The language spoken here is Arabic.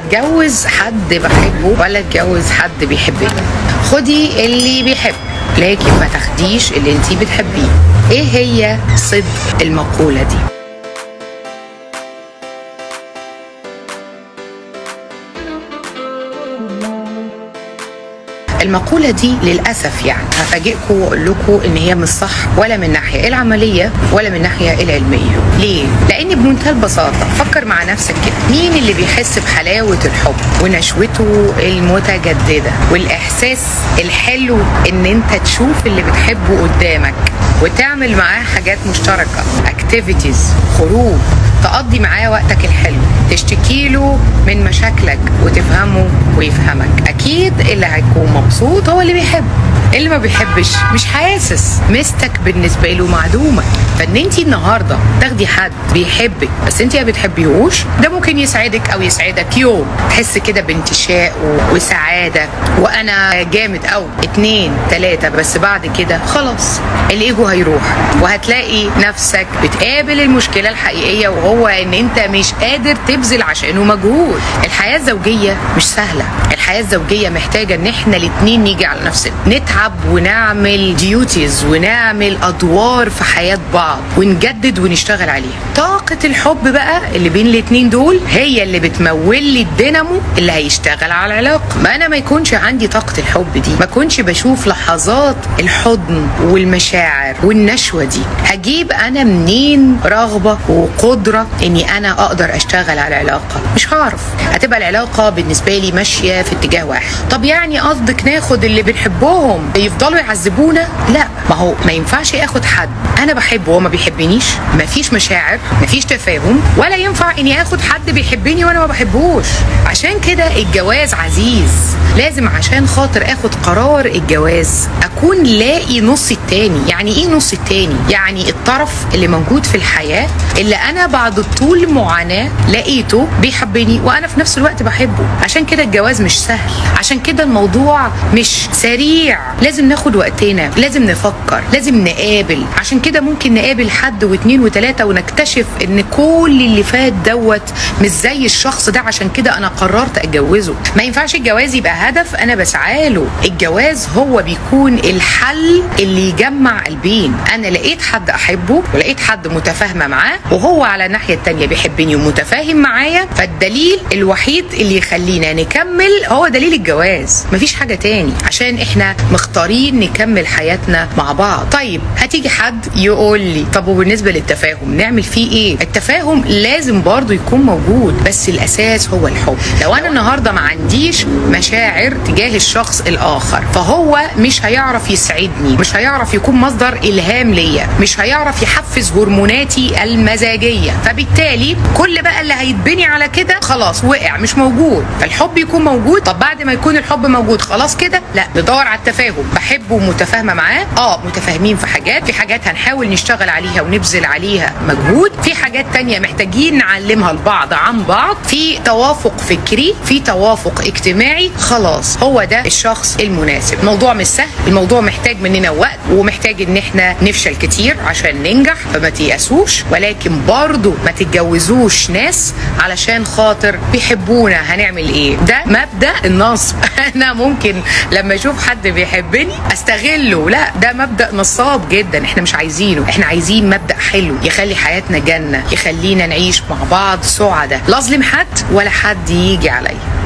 اتجوز حد بحبه ولا اتجوز حد بيحبني؟ خدي اللي بيحب لكن ما تاخديش اللي انتي بتحبيه. ايه هي صدق المقولة دي؟ المقولة دي للأسف يعني هفاجئكم وأقول لكم إن هي مش صح، ولا من الناحية العملية ولا من الناحية العلمية. ليه؟ لأن بمنتهى البساطة فكر مع نفسك كده، مين اللي بيحس بحلاوة الحب ونشوته المتجددة والإحساس الحلو إن أنت تشوف اللي بتحبه قدامك وتعمل معاه حاجات مشتركة، اكتيفيتيز، خروج، تقضي معاه وقتك الحلو، تشتكيله من مشاكلك وتفهمه ويفهمك. اكيد اللي هيكون مبسوط هو اللي بيحب، اللي ما بيحبش مش حاسس، مستك بالنسبه له معدومه. فان انتي النهارده تاخدي حد بيحبك بس انتي ما بتحبيهوش، ده ممكن يسعدك او يسعدك يوم، تحس كده بانتشاء وسعاده وانا جامد قوي 2 3، بس بعد كده خلاص الايجو هيروح وهتلاقي نفسك بتقابل المشكله الحقيقيه، وهو ان انت مش قادر تبذل عشانه مجهود. الحياه الزوجيه مش سهله، الحياه الزوجيه محتاجه ان احنا الاتنين نيجي على نفسنا، نتعب ونعمل ديوتيز ونعمل ادوار في حياه بعض ونجدد ونشتغل عليها. طاقه الحب بقى اللي بين الاتنين دول هي اللي بتمول لي الدينامو اللي هيشتغل على العلاقه. ما انا ما يكونش عندي طاقه الحب دي، ما كنتش بشوف لحظات الحضن والمشاعر والنشوه دي، هجيب انا منين رغبه وقدره اني انا اقدر اشتغل على العلاقه؟ مش هعرف. هتبقى العلاقه بالنسبه لي ماشيه في اتجاه واحد. طب يعني قصدك ناخد اللي بنحبهم يفضلوا يعذبونا؟ لا، ما هو ما ينفعش اخد حد انا بحبه وهو ما بيحبنيش، ما فيش مشاعر، ما فيش تفاهم، ولا ينفع اني اخد حد بيحبني وانا ما بحبوش. عشان كده الجواز عزيز، لازم عشان خاطر اخد قرار الجواز اكون لاقي نص التاني. يعني ايه نص التاني؟ يعني الطرف اللي موجود في الحياه اللي انا بعد طول معاناه لقيته بيحبني وانا في نفس الوقت بحبه. عشان كده الجواز مش سهل، عشان كده الموضوع مش سريع، لازم ناخد وقتنا، لازم نفكر، لازم نقابل. عشان كده ممكن نقابل حد واثنين وثلاثة ونكتشف ان كل اللي فات دوت مش زي الشخص ده، عشان كده انا قررت اتجوزه. ما ينفعش الجواز يبقى هدف انا بسعى له، الجواز هو بيكون الحل اللي يجمع قلبين. انا لقيت حد احبه ولقيت حد متفاهمه معاه وهو على الناحيه التانيه بيحبني ومتفاهم معايا، فالدليل الوحيد اللي يخلينا نكمل هو دليل الجواز، مفيش حاجه تاني، عشان احنا مختارين نكمل حياتنا مع بعض. طيب هتيجي حد يقول لي طب وبالنسبه للتفاهم نعمل فيه ايه؟ التفاهم لازم برضو يكون موجود، بس الاساس هو الحب. لو انا النهارده ما عنديش مشاعر تجاه الشخص الاخر فهو مش هيعرف يسعدني، مش هيعرف يكون مصدر الهام ليا، مش هيعرف يحفز هرموناتي المزاجيه، فبالتالي كل بقى اللي هيتبني على كده خلاص وقع، مش موجود. فالحب يكون موجود. طب بعد ما يكون الحب موجود خلاص كده لا، ندور على التفاهم، بحبه ومتفاهمه معاه، متفاهمين في حاجات، في حاجات هنحاول نشتغل عليها ونبذل عليها مجهود، في حاجات تانية محتاجين نعلمها لبعض عن بعض، في توافق فكري، في توافق اجتماعي، خلاص هو ده الشخص المناسب. الموضوع مش سهل، الموضوع محتاج مننا وقت ومحتاج ان احنا نفشل كتير عشان ننجح، فما تيأسوش، ولكن برضو ما تتجوزوش ناس علشان خاطر بيحبونا. هنعمل ايه؟ ده مبدأ النصب. انا ممكن لما اشوف حد بيحبني استغله، لا ده مبدأ نصاب جدا، احنا مش عايزينه. احنا عايزين مبدأ حلو يخلي حياتنا جنة، يخلينا نعيش مع بعض سعداء، لا اظلم حد ولا حد يجي عليا.